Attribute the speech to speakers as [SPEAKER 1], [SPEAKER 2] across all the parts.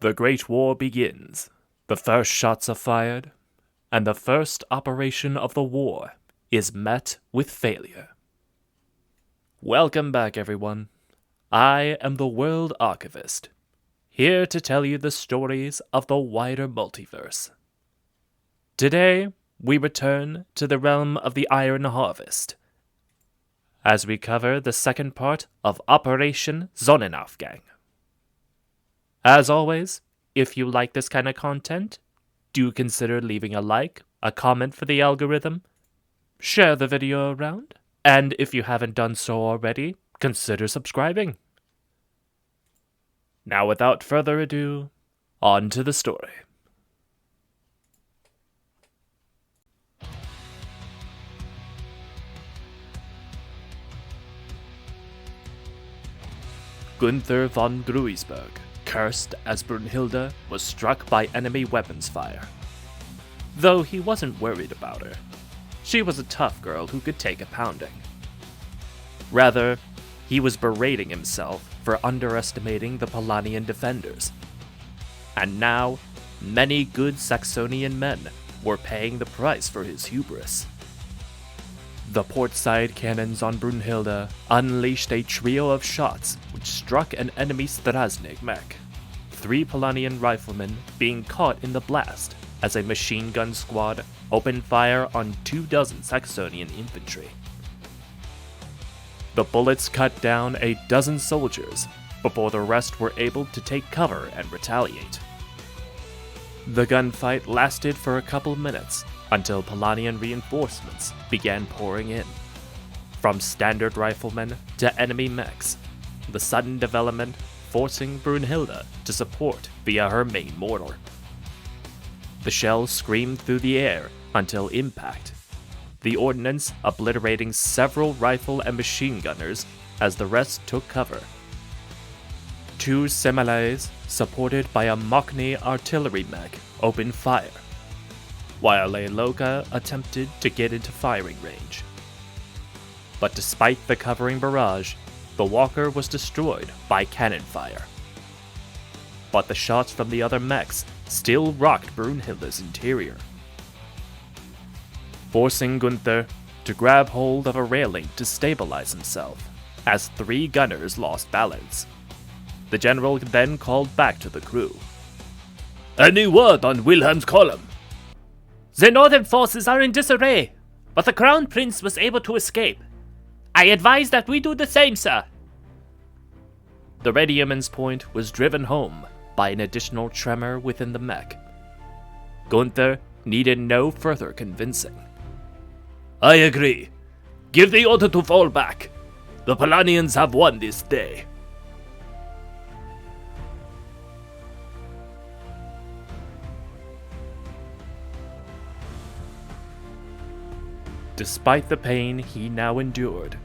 [SPEAKER 1] The Great War begins. The first shots are fired, and the first operation of the war is met with failure. Welcome back, everyone. I am the World Archivist, here to tell you the stories of the wider multiverse. Today, we return to the realm of the Iron Harvest, as we cover the second part of Operation Sonnenaufgang. As always, if you like this kind of content, do consider leaving a like, a comment for the algorithm, share the video around, and if you haven't done so already, consider subscribing. Now, without further ado, on to the story. Gunther von Gruisberg, cursed as Brunhilde, was struck by enemy weapons fire. Though he wasn't worried about her. She was a tough girl who could take a pounding. Rather, he was berating himself for underestimating the Polanian defenders. And now, many good Saxonian men were paying the price for his hubris. The portside cannons on Brunhilde unleashed a trio of shots which struck an enemy Strasnig mech, 3 Polanian riflemen being caught in the blast as a machine gun squad opened fire on 24 Saxonian infantry. The bullets cut down a dozen soldiers before the rest were able to take cover and retaliate. The gunfight lasted for a couple minutes until Polanian reinforcements began pouring in. From standard riflemen to enemy mechs, the sudden development forcing Brunhilde to support via her main mortar. The shells screamed through the air until impact, the ordnance obliterating several rifle and machine gunners as the rest took cover. 2 Semalays, supported by a Mockney artillery mech, opened fire, while a Loka attempted to get into firing range. But despite the covering barrage, the walker was destroyed by cannon fire. But the shots from the other mechs still rocked Brunhilde's interior, forcing Gunther to grab hold of a railing to stabilize himself, as 3 gunners lost balance. The general then called back to the crew. "Any word on Wilhelm's column?"
[SPEAKER 2] "The northern forces are in disarray, but the Crown Prince was able to escape. I advise that we do the same, sir."
[SPEAKER 1] The Radiuman's point was driven home by an additional tremor within the mech. Gunther needed no further convincing. "I agree. Give the order to fall back. The Polanians have won this day." Despite the pain he now endured,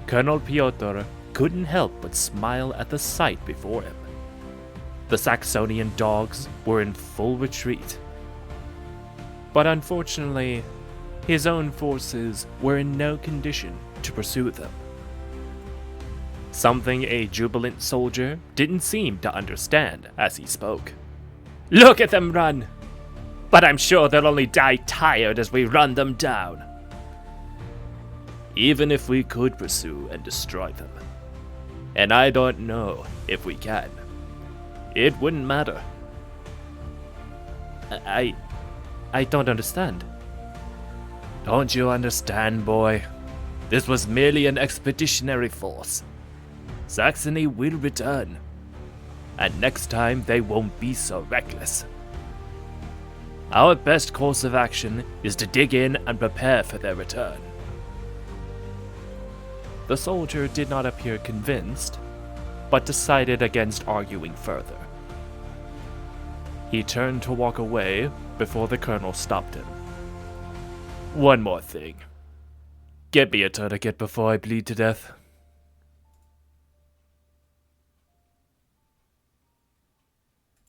[SPEAKER 1] Colonel Piotr couldn't help but smile at the sight before him. The Saxonian dogs were in full retreat. But unfortunately, his own forces were in no condition to pursue them. Something a jubilant soldier didn't seem to understand as he spoke.
[SPEAKER 2] "Look at them run! But I'm sure they'll only die tired as we run them down."
[SPEAKER 1] "Even if we could pursue and destroy them, and I don't know if we can, it wouldn't matter." I don't understand." "Don't you understand, boy? This was merely an expeditionary force. Saxony will return, and next time they won't be so reckless. Our best course of action is to dig in and prepare for their return." The soldier did not appear convinced, but decided against arguing further. He turned to walk away before the colonel stopped him. "One more thing. Get me a tourniquet before I bleed to death."